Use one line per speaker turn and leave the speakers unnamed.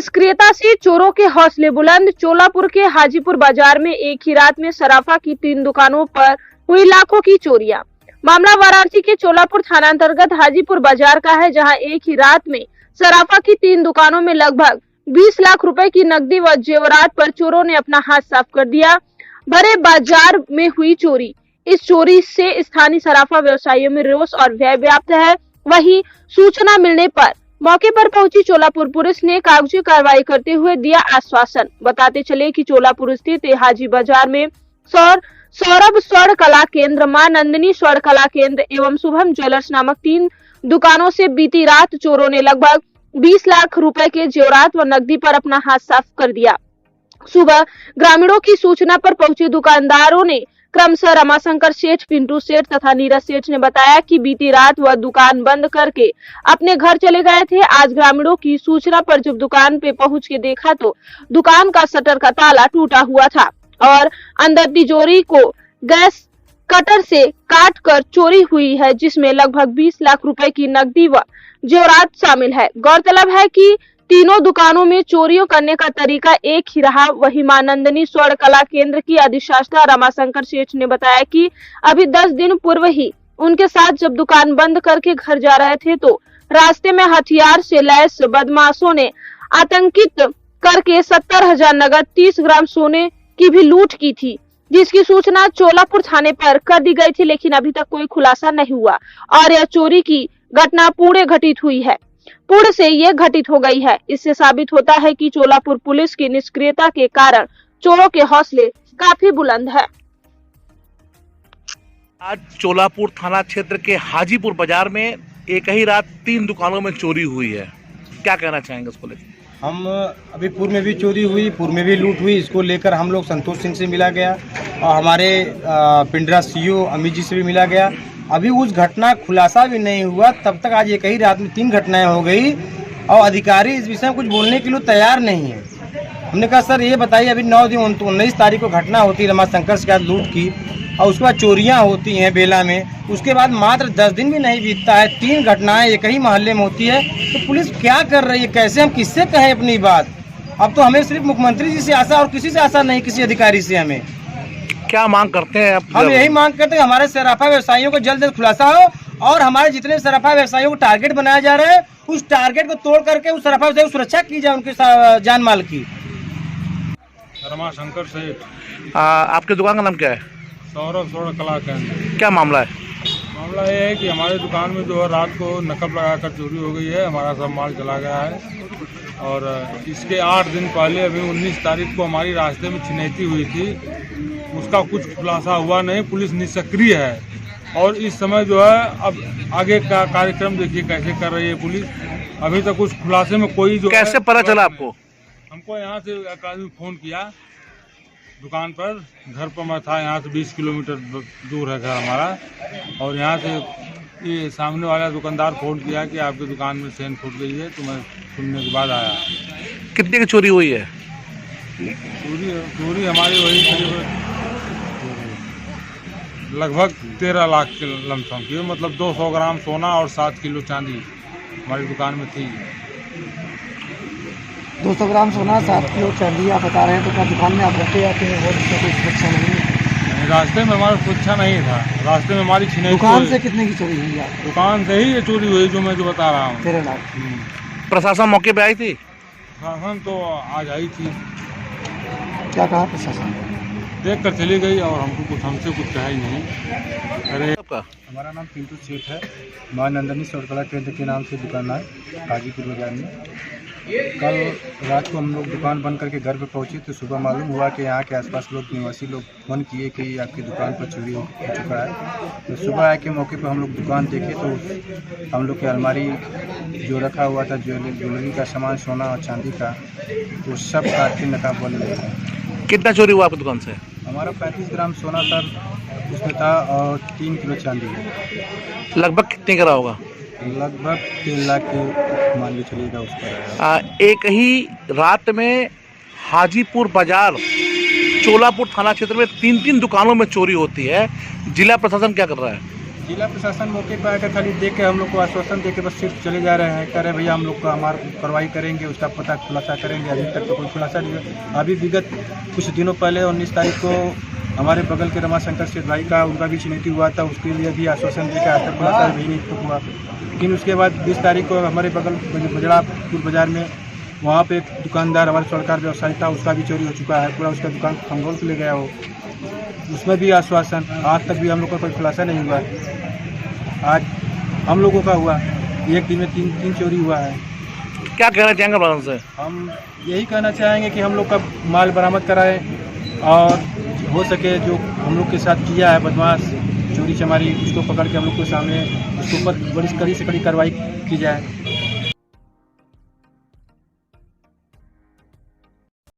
निष्क्रियता से चोरों के हौसले बुलंद। चोलापुर के हाजीपुर बाजार में एक ही रात में सराफा की 3 दुकानों पर हुई लाखों की चोरियां। मामला वाराणसी के चोलापुर थाना अंतर्गत हाजीपुर बाजार का है, जहां एक ही रात में सराफा की 3 दुकानों में लगभग 20 लाख रुपए की नकदी व जेवरात पर चोरों ने अपना हाथ साफ कर दिया। बड़े बाजार में हुई चोरी। इस चोरी से स्थानीय सराफा व्यवसायियों में रोष और भय व्याप्त है। वहीं सूचना मिलने पर मौके पर पहुंची चोलापुर पुलिस ने कागजी कार्रवाई करते हुए दिया आश्वासन। बताते चले कि चोलापुर स्थित हाजी बाजार में सौरभ स्वर्ण कला केंद्र, मां नंदिनी स्वर्ण कला केंद्र एवं शुभम ज्वेलर्स नामक 3 दुकानों से बीती रात चोरों ने लगभग 20 लाख रुपए के जेवरात व नकदी पर अपना हाथ साफ कर दिया। सुबह ग्रामीणों की सूचना पर पहुंचे दुकानदारों ने क्रमशः रमाशंकर सेठ, पिंटू सेठ तथा नीरज सेठ ने बताया कि बीती रात वह दुकान बंद करके अपने घर चले गए थे। आज ग्रामीणों की सूचना पर जब दुकान पे पहुंच के देखा तो दुकान का शटर का ताला टूटा हुआ था और अंदर तिजोरी को गैस कटर से काट कर चोरी हुई है, जिसमें लगभग 20 लाख रुपए की नकदी व जेवरात शामिल है। गौरतलब है कि तीनों दुकानों में चोरियों करने का तरीका एक ही रहा। वही मां नंदिनी स्वर्ण कला केंद्र की अधिष्ठाता रमाशंकर सेठ ने बताया कि अभी 10 दिन पूर्व ही उनके साथ जब दुकान बंद करके घर जा रहे थे तो रास्ते में हथियार से लैस बदमाशों ने आतंकित करके 70,000 नगद, 30 ग्राम सोने की भी लूट की थी, जिसकी सूचना चोलापुर थाने पर कर दी गई थी, लेकिन अभी तक कोई खुलासा नहीं हुआ और यह चोरी की घटना पुणे से ये घटित हो गई है। इससे साबित होता है कि चोलापुर पुलिस की निष्क्रियता के कारण चोरों के हौसले काफी बुलंद है।
आज चोलापुर थाना क्षेत्र के हाजीपुर बाजार में एक ही रात 3 दुकानों में चोरी हुई है, क्या कहना चाहेंगे उसको लेकर?
हम अभी पूर्व में भी चोरी हुई, पूर्व में भी लूट हुई। इसको लेकर हम लोग संतोष सिंह से मिला गया और हमारे पिंडरा सीओ अमित जी से भी मिला गया। अभी उस घटना खुलासा भी नहीं हुआ, तब तक आज एक ही रात में 3 घटनाएं हो गई और अधिकारी इस विषय में कुछ बोलने के लिए तैयार नहीं है। हमने कहा सर ये बताइए, अभी 9 दिन 19 तारीख को घटना होती है रमाशंकर के साथ लूट की और उसके बाद चोरियां होती हैं बेला में, उसके बाद मात्र 10 दिन भी नहीं बीतता है 3 घटनाएं एक ही मोहल्ले में होती है। तो पुलिस क्या कर रही है, कैसे हम किससे कहें अपनी बात? अब तो हमें सिर्फ मुख्यमंत्री जी से आशा और किसी से आशा नहीं, किसी अधिकारी से। हमें
क्या मांग करते हैं आप?
हम यही मांग करते हैं हमारे सराफा व्यवसायियों को जल्द से जल्द खुलासा हो और हमारे जितने सराफा व्यवसायियों को टारगेट बनाया जा रहा है उस टारगेट को तोड़ करके उस सराफा व्यवसायी की सुरक्षा की जाए, उनके जान माल की।
रमाशंकर सेठ।
आपके दुकान का नाम क्या है?
सौरभ स्वर्ण कला केंद्र।
क्या मामला है?
मामला ये है कि हमारे दुकान में जो है रात को नकब लगाकर चोरी हो गई है, हमारा सब माल चला गया है और इसके 8 दिन पहले अभी 19 तारीख को हमारी रास्ते में छिनैती हुई थी, उसका कुछ खुलासा हुआ नहीं। पुलिस निष्क्रिय है और इस समय जो है अब आगे का कार्यक्रम देखिए कैसे कर रही है पुलिस। अभी तक कुछ खुलासे में कोई जो
कैसे पता चला आपको?
हमको यहाँ से एक आदमी फ़ोन किया, दुकान पर, घर पर मैं था, यहाँ से 20 किलोमीटर दूर है घर हमारा, और यहाँ से ये सामने वाला दुकानदार फ़ोन किया कि आपकी दुकान में चेन फूट गई है, तो मैं सुनने के बाद आया।
कितने की चोरी हुई है?
चोरी हमारी वही करीब लगभग 13 लाख के लमसम की, मतलब 200 ग्राम सोना और 7 किलो चांदी हमारी दुकान में थी।
200 ग्राम सोना, 7 किलो चांदी आप बता रहे हैं, तो क्या दुकान में आप रहते जाते हैं और इसका कोई सुरक्षा नहीं है?
रास्ते में हमारा सुरक्षा नहीं था, रास्ते में हमारी छिनैती।
दुकान से कितने की चोरी हुई है?
दुकान से ही ये चोरी हुई जो मैं जो बता रहा हूँ।
13 लाख।
प्रशासन मौके पे आई थी?
प्रशासन तो आज आई थी।
क्या कहा प्रशासन?
देख कर चली गई और हमसे कुछ कहा ही नहीं। अरे
हमारा नाम पिंटू सेठ है, मां नंदिनी स्वर्ण कला केंद्र के नाम से दुकान है हाजीपुर बाजार में। कल रात को हम लोग दुकान बंद करके घर पे पहुंचे तो सुबह मालूम हुआ कि यहाँ के आसपास लोग निवासी लोग फ़ोन किए कि आपकी दुकान पर चोरी हो चुका है। तो सुबह आके मौके पर हम लोग दुकान देखे तो हम लोग की अलमारी जो रखा हुआ था ज्वेलरी का सामान, सोना और चांदी का, तो सब काट के नकाब वाले ले गए।
कितना चोरी हुआ आपकी दुकान से?
हमारा 35 ग्राम सोना सर उसमें था और 3 किलो चांदी।
लगभग कितने का होगा?
लगभग 3 लाख के मान के चलिएगा उस पर।
एक ही रात में हाजीपुर बाजार चोलापुर थाना क्षेत्र में 3 दुकानों में चोरी होती है, जिला प्रशासन क्या कर रहा है?
जिला प्रशासन मौके पर आकर खाली देख के हम लोग को आश्वासन दे के बस सिर्फ चले जा रहे हैं, कह रहे भैया हम लोग का हमारा कार्रवाई करेंगे, उसका पता खुलासा करेंगे। अभी तक तो कोई खुलासा नहीं हुआ। अभी विगत कुछ दिनों पहले 19 तारीख को हमारे बगल के रमाशंकर सेठ भाई का उनका भी छिनैती हुआ था, उसके लिए भी आश्वासन दे के आज तक खुलासा भी नहीं तक हुआ। लेकिन उसके बाद 20 तारीख को हमारे बगल बजड़ापुर बाजार में वहाँ पे एक दुकानदार हमारे सरकार व्यवसायी था, उसका भी चोरी हो चुका है। पूरा उसका दुकान खंगोल से ले गया हो, उसमें भी आश्वासन। आज तक भी हम लोग का कोई खुलासा नहीं हुआ। आज हम लोगों का हुआ, एक दिन में तीन चोरी हुआ है।
क्या कहना चाहेंगे प्रशासन से?
हम यही कहना चाहेंगे कि हम लोग का माल बरामद कराएं और हो सके जो हम लोग के साथ किया है बदमाश चोरी चमारी, उसको पकड़ के हम लोग के सामने उसके ऊपर बड़ी कड़ी से कड़ी कार्रवाई की जाए।